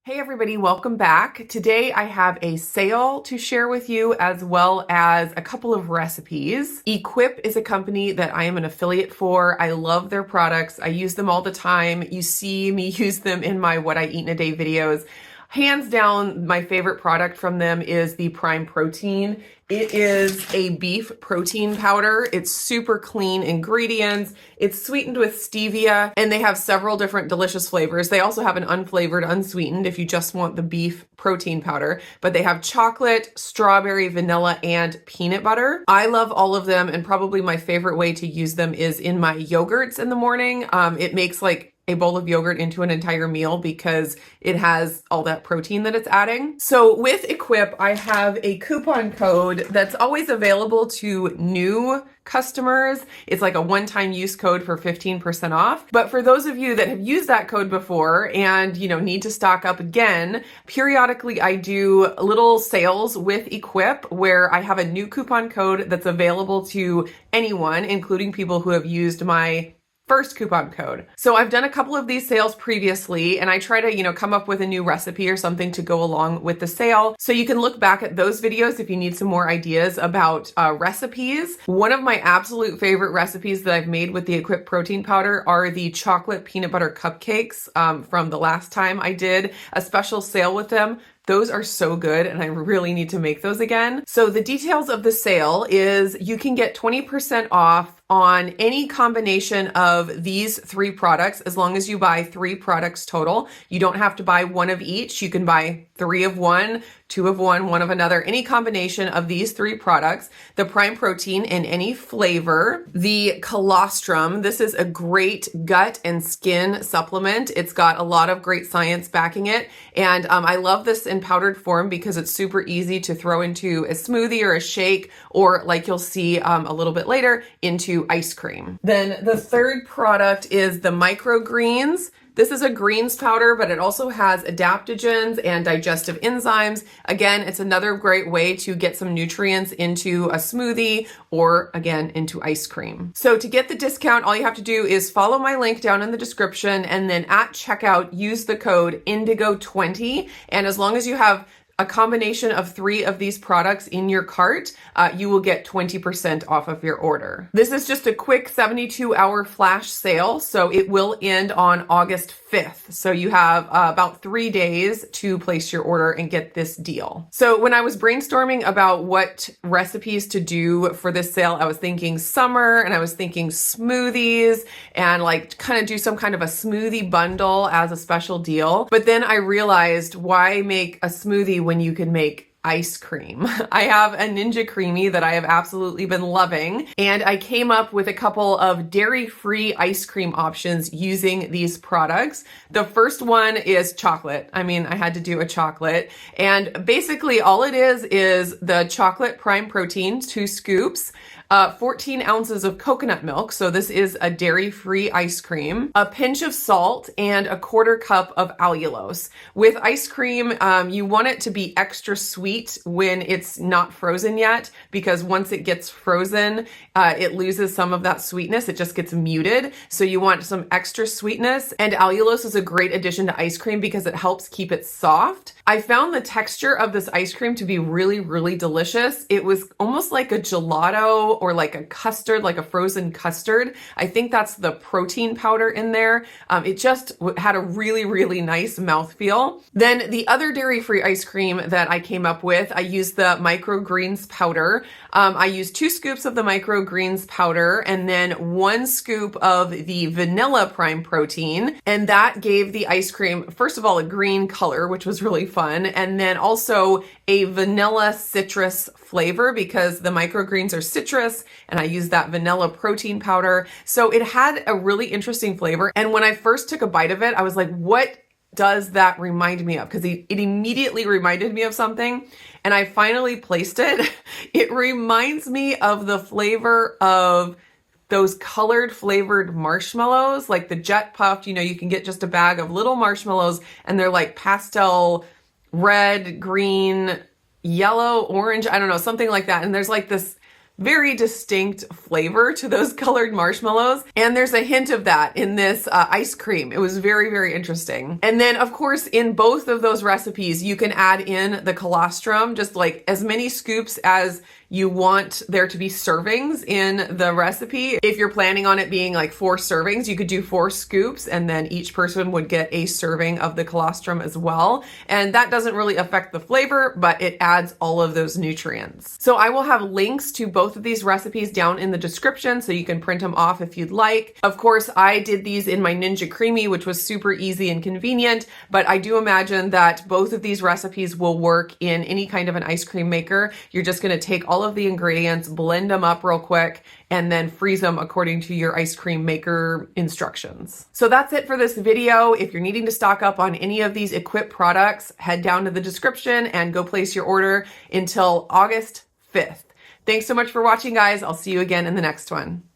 Hey everybody, welcome back. Today I have a sale to share with you as well as a couple of recipes. Equip is a company that I am an affiliate for. I love their products. I use them all the time. You see me use them in my What I Eat in a Day videos. Hands down, my favorite product from them is the Prime Protein. It is a beef protein powder. It's super clean ingredients. It's sweetened with stevia, and they have several different delicious flavors. They also have an unflavored, unsweetened if you just want the beef protein powder, but they have chocolate, strawberry, vanilla, and peanut butter. I love all of them, and probably my favorite way to use them is in my yogurts in the morning. It makes like a bowl of yogurt into an entire meal because it has all that protein that it's adding. So with Equip, I have a coupon code that's always available to new customers. It's like a one-time use code for 15% off. But for those of you that have used that code before and, need to stock up again, periodically I do little sales with Equip where I have a new coupon code that's available to anyone, including people who have used my first coupon code. So I've done a couple of these sales previously, and I try to, come up with a new recipe or something to go along with the sale. So you can look back at those videos if you need some more ideas about recipes. One of my absolute favorite recipes that I've made with the Equip protein powder are the chocolate peanut butter cupcakes from the last time I did a special sale with them. Those are so good, and I really need to make those again. So the details of the sale is you can get 20% off on any combination of these 3 products as long as you buy 3 products total. You don't have to buy one of each. You can buy 3 of one, 2 of one of another, any combination of these 3 products. The Prime Protein in any flavor. The colostrum, this is a great gut and skin supplement. It's got a lot of great science backing it, and I love this in powdered form because it's super easy to throw into a smoothie or a shake, or like you'll see a little bit later, into ice cream. Then the third product is the microgreens. This is a greens powder, but it also has adaptogens and digestive enzymes. Again, it's another great way to get some nutrients into a smoothie or, again, into ice cream. So to get the discount, all you have to do is follow my link down in the description, and then at checkout, use the code INDIGO20. And as long as you have a combination of 3 of these products in your cart, you will get 20% off of your order. This is just a quick 72-hour flash sale, so it will end on August 5th. So you have about 3 days to place your order and get this deal. So when I was brainstorming about what recipes to do for this sale, I was thinking summer, and I was thinking smoothies, and like kind of do some kind of a smoothie bundle as a special deal. But then I realized, why make a smoothie when you can make ice cream? I have a Ninja Creamy that I have absolutely been loving, and I came up with a couple of dairy-free ice cream options using these products. The first one is chocolate. I had to do a chocolate, and basically all it is the chocolate Prime Protein, 2 scoops, 14 ounces of coconut milk, so this is a dairy-free ice cream, a pinch of salt, and a 1/4 cup of allulose. With ice cream, you want it to be extra sweet when it's not frozen yet, because once it gets frozen, it loses some of that sweetness. It just gets muted. So you want some extra sweetness, and allulose is a great addition to ice cream because it helps keep it soft. I found the texture of this ice cream to be really, really delicious. It was almost like a gelato or like a custard, like a frozen custard. I think that's the protein powder in there. It just had a really, really nice mouthfeel. Then the other dairy-free ice cream that I came up with, I used the microgreens powder. I used 2 scoops of the microgreens powder and then 1 scoop of the vanilla Prime Protein. And that gave the ice cream, first of all, a green color, which was really fun. And then also a vanilla citrus flavor because the microgreens are citrus, and I used that vanilla protein powder. So it had a really interesting flavor. And when I first took a bite of it, I was like, what does that remind me of? Because it immediately reminded me of something, and I finally placed it. It reminds me of the flavor of those colored flavored marshmallows, like the Jet Puffed. You can get just a bag of little marshmallows, and they're like pastel red, green, yellow, orange, I don't know, something like that. And there's like this very distinct flavor to those colored marshmallows. And there's a hint of that in this ice cream. It was very, very interesting. And then of course, in both of those recipes, you can add in the colostrum, just like as many scoops as you want there to be servings in the recipe. If you're planning on it being like 4 servings, you could do 4 scoops and then each person would get a serving of the colostrum as well. And that doesn't really affect the flavor, but it adds all of those nutrients. So I will have links to both of these recipes down in the description so you can print them off if you'd like. Of course, I did these in my Ninja Creamy, which was super easy and convenient, but I do imagine that both of these recipes will work in any kind of an ice cream maker. You're just going to take all of the ingredients, blend them up real quick, and then freeze them according to your ice cream maker instructions. So that's it for this video. If you're needing to stock up on any of these Equip products, head down to the description and go place your order until August 5th. Thanks so much for watching, guys. I'll see you again in the next one.